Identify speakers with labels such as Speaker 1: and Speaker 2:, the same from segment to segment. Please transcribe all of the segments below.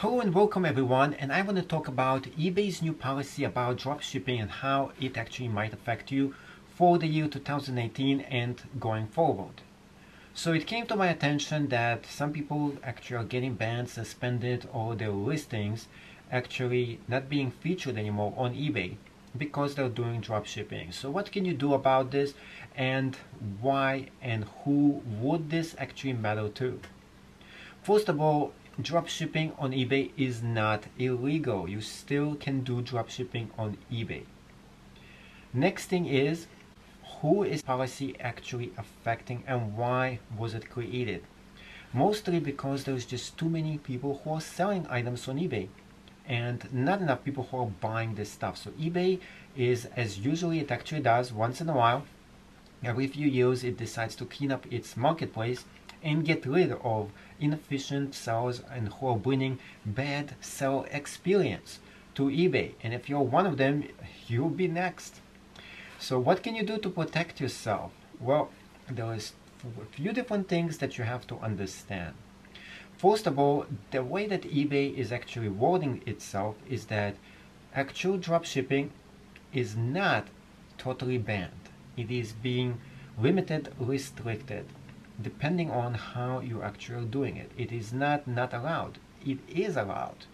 Speaker 1: Hello and welcome everyone, and I want to talk about eBay's new policy about dropshipping and how it actually might affect you for the year 2018 and going forward. So it came to my attention that some people actually are getting banned, suspended, or their listings actually not being featured anymore on eBay because they're doing dropshipping. So what can you do about this, and why and who would this actually matter to? First of all, dropshipping on eBay is not illegal. You still can do dropshipping on eBay. Next thing is, who is policy actually affecting and why was it created? Mostly because there's just too many people who are selling items on eBay and not enough people who are buying this stuff. So eBay is, as usually it actually does once in a while, every few years it decides to clean up its marketplace and get rid of inefficient sellers and who are bringing bad seller experience to eBay. And if you're one of them, you'll be next. So what can you do to protect yourself? Well, there is a few different things that you have to understand. First of all, the way that eBay is actually wording itself is that actual dropshipping is not totally banned. It is being limited, restricted, depending on how you actually doing it. It is not allowed. It is allowed,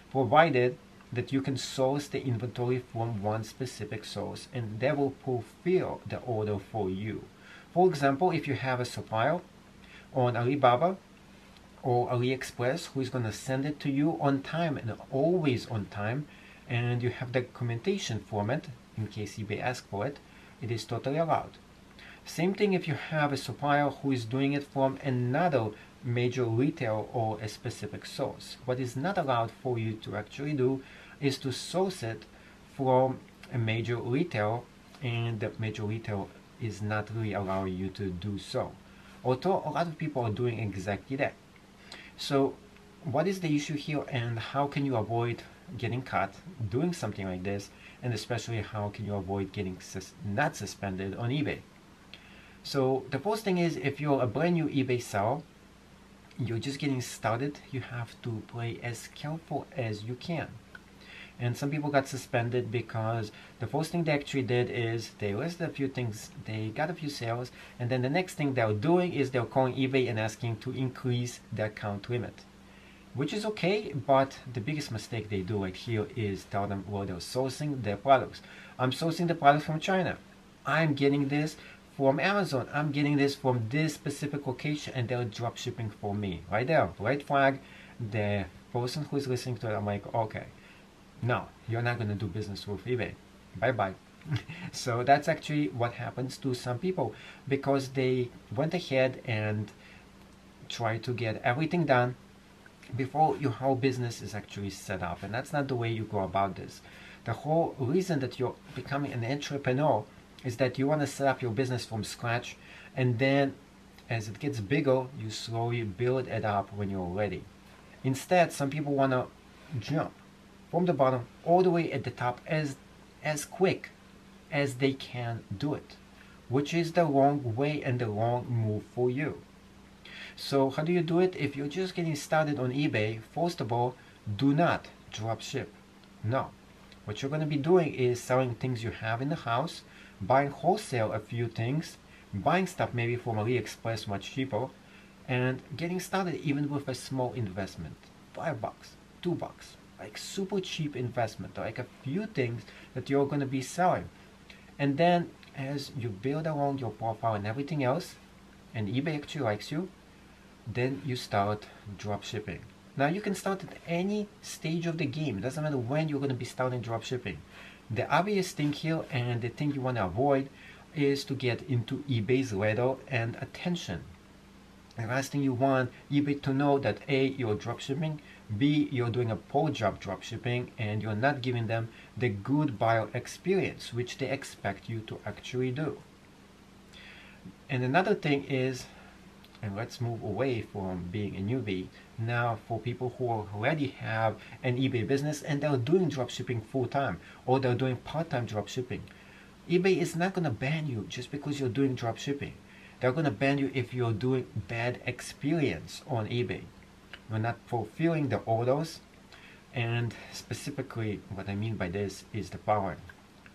Speaker 1: provided that you can source the inventory from one specific source and they will fulfill the order for you. For example, if you have a supplier on Alibaba or AliExpress who is going to send it to you on time and always on time, and you have the documentation format in case eBay asks for it, it is totally allowed. Same thing if you have a supplier who is doing it from another major retail or a specific source. What is not allowed for you to actually do is to source it from a major retail, and the major retail is not really allowing you to do so. Although a lot of people are doing exactly that. So what is the issue here, and how can you avoid getting caught doing something like this, and especially how can you avoid getting not suspended on eBay? So the first thing is, if you're a brand new eBay seller, you're just getting started, you have to play as careful as you can. And some people got suspended because the first thing they actually did is they listed a few things, they got a few sales, and then the next thing they're doing is they're calling eBay and asking to increase the account limit. Which is okay, but the biggest mistake they do right here is tell them where they're sourcing their products. I'm sourcing the products from China. I'm getting this from Amazon. I'm getting this from this specific location, and they're drop shipping for me. Right there, red flag. The person who is listening to it, I'm like, okay, no, you're not going to do business with eBay. Bye-bye. So that's actually what happens to some people, because they went ahead and tried to get everything done before your whole business is actually set up. And that's not the way you go about this. The whole reason that you're becoming an entrepreneur is that you want to set up your business from scratch, and then as it gets bigger, you slowly build it up when you're ready. Instead, some people want to jump from the bottom all the way at the top as quick as they can do it, which is the wrong way and the wrong move for you. So how do you do it? If you're just getting started on eBay, first of all, do not drop ship. No. What you're going to be doing is selling things you have in the house, buying wholesale a few things, buying stuff maybe from AliExpress much cheaper, and getting started even with a small investment. $5, $2, like super cheap investment, like a few things that you're going to be selling. And then as you build along your profile and everything else, and eBay actually likes you, then you start drop shipping. Now you can start at any stage of the game. It doesn't matter when you're going to be starting drop shipping. The obvious thing here, and the thing you want to avoid, is to get into eBay's radar and attention. The last thing you want eBay to know that A, you're dropshipping, B, you're doing a poor job dropshipping, and you're not giving them the good buyer experience which they expect you to actually do. And another thing is, and let's move away from being a newbie now for people who already have an eBay business and they're doing dropshipping full-time, or they're doing part-time dropshipping. eBay is not going to ban you just because you're doing dropshipping. They're going to ban you if you're doing bad experience on eBay. You're not fulfilling the orders, And specifically, what I mean by this is the following.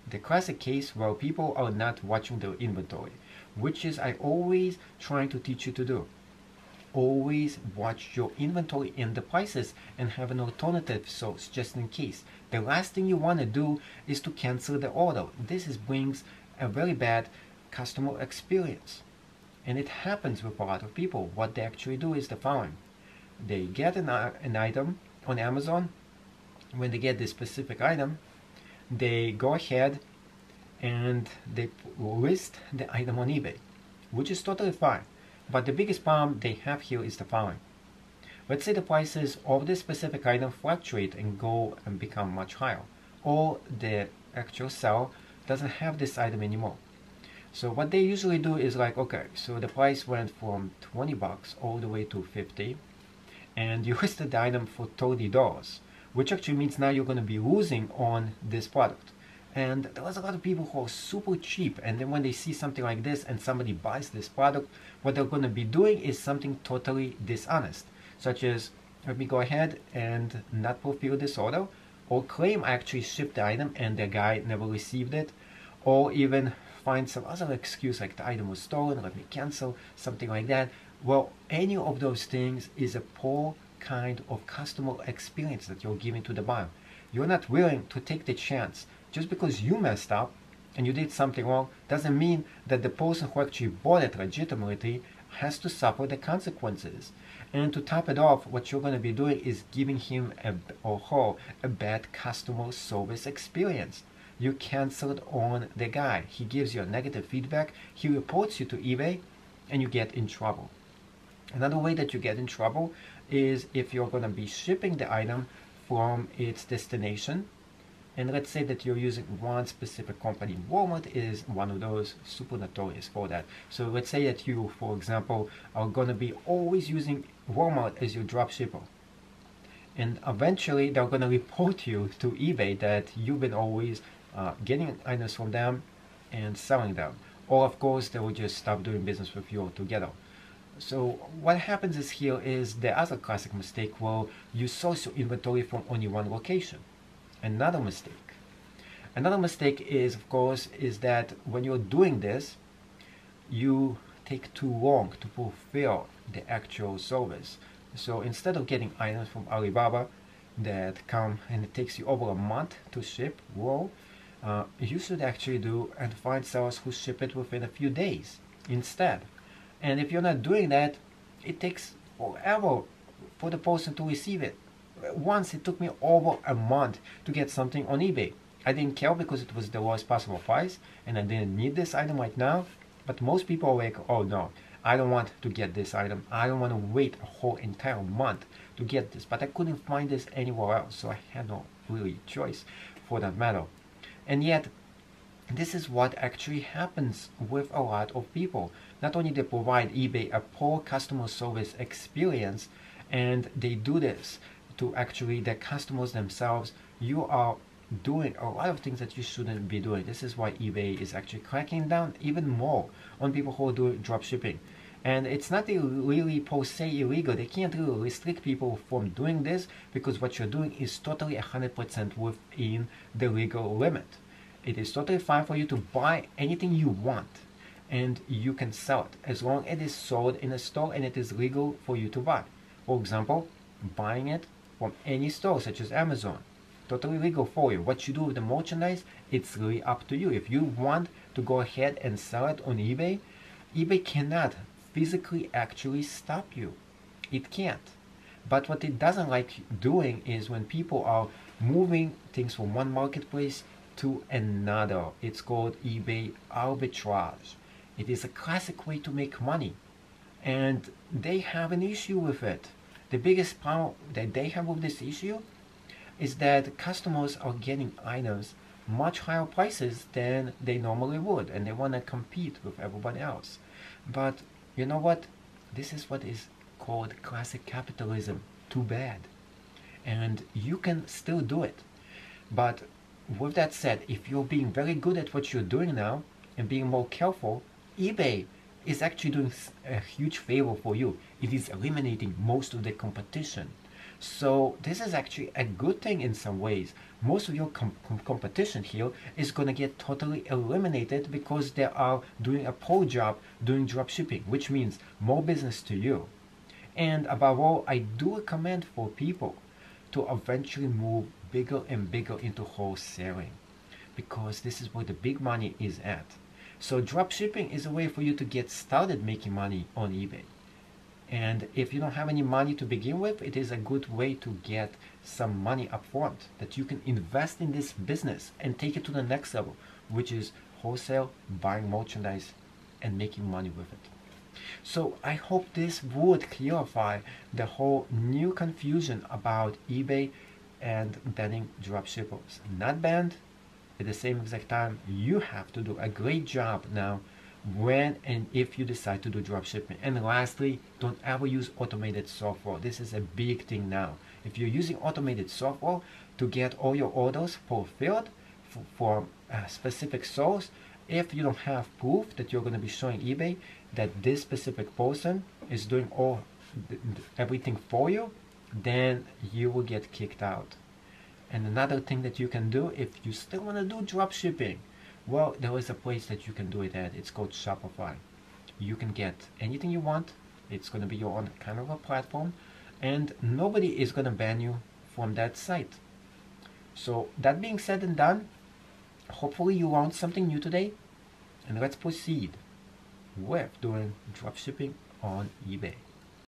Speaker 1: The classic case where people are not watching their inventory, which is I always trying to teach you to do. Always watch your inventory and the prices and have an alternative source just in case. The last thing you want to do is to cancel the order. Brings a very bad customer experience. And it happens with a lot of people. What they actually do is the following. They get an item on Amazon. When they get this specific item, they go ahead and they list the item on eBay, which is totally fine. But the biggest problem they have here is the following. Let's say the prices of this specific item fluctuate and go and become much higher, or the actual seller doesn't have this item anymore. So what they usually do is like, okay, so the price went from 20 bucks all the way to 50, and you listed the item for $30, which actually means now you're going to be losing on this product. And there was a lot of people who are super cheap, and then when they see something like this and somebody buys this product, what they're going to be doing is something totally dishonest, such as, let me go ahead and not fulfill this order, or claim I actually shipped the item and the guy never received it, or even find some other excuse like the item was stolen, let me cancel, something like that. Well, any of those things is a poor kind of customer experience that you're giving to the buyer. You're not willing to take the chance. Just because you messed up and you did something wrong doesn't mean that the person who actually bought it legitimately has to suffer the consequences. And to top it off, what you're going to be doing is giving him or her a bad customer service experience. You canceled on the guy. He gives you a negative feedback. He reports you to eBay and you get in trouble. Another way that you get in trouble is if you're going to be shipping the item from its destination. And let's say that you're using one specific company. Walmart is one of those, super notorious for that. So let's say that you, for example, are going to be always using Walmart as your drop shipper. And eventually they're going to report you to eBay that you've been always getting items from them and selling them. Or of course they will just stop doing business with you altogether. So what happens is here is the other classic mistake where you source your inventory from only one location. Another mistake is, of course, is that when you're doing this, you take too long to fulfill the actual service. So instead of getting items from Alibaba that come and it takes you over a month to ship, well, you should actually do and find sellers who ship it within a few days instead. And if you're not doing that, it takes forever for the person to receive it. Once it took me over a month to get something on eBay. I didn't care because it was the lowest possible price and I didn't need this item right now. But most people are like, oh no, I don't want to get this item. I don't want to wait a whole entire month to get this. But I couldn't find this anywhere else, so I had no really choice for that matter. And yet, this is what actually happens with a lot of people. Not only they provide eBay a poor customer service experience, and they do this to actually the customers themselves, you are doing a lot of things that you shouldn't be doing. This is why eBay is actually cracking down even more on people who are doing drop shipping. And it's not really per se illegal. They can't really restrict people from doing this because what you're doing is totally 100% within the legal limit. It is totally fine for you to buy anything you want and you can sell it as long as it is sold in a store and it is legal for you to buy. For example, buying it from any store such as Amazon. Totally legal for you. What you do with the merchandise, it's really up to you. If you want to go ahead and sell it on eBay, eBay cannot physically actually stop you. It can't. But what it doesn't like doing is when people are moving things from one marketplace to another. It's called eBay arbitrage. It is a classic way to make money. And they have an issue with it. The biggest problem that they have with this issue is that customers are getting items much higher prices than they normally would, and they want to compete with everybody else. But you know what? This is what is called classic capitalism. Too bad. And you can still do it. But with that said, if you're being very good at what you're doing now and being more careful, eBay is actually doing a huge favor for you. It is eliminating most of the competition. So this is actually a good thing in some ways. Most of your competition here is going to get totally eliminated because they are doing a poor job doing drop shipping, which means more business to you. And above all, I do recommend for people to eventually move bigger and bigger into wholesaling, because this is where the big money is at. So drop shipping is a way for you to get started making money on eBay. And if you don't have any money to begin with, it is a good way to get some money up front that you can invest in this business and take it to the next level, which is wholesale, buying merchandise, and making money with it. So I hope this would clarify the whole new confusion about eBay and banning dropshippers. Not banned. At the same exact time, you have to do a great job now when and if you decide to do dropshipping. And lastly, don't ever use automated software. This is a big thing now. If you're using automated software to get all your orders fulfilled for a specific source, if you don't have proof that you're going to be showing eBay that this specific person is doing everything for you, then you will get kicked out. And another thing that you can do if you still want to do dropshipping, well, there is a place that you can do it at. It's called Shopify. You can get anything you want. It's going to be your own kind of a platform, and nobody is going to ban you from that site. So that being said and done, hopefully you learned something new today, and let's proceed with doing dropshipping on eBay.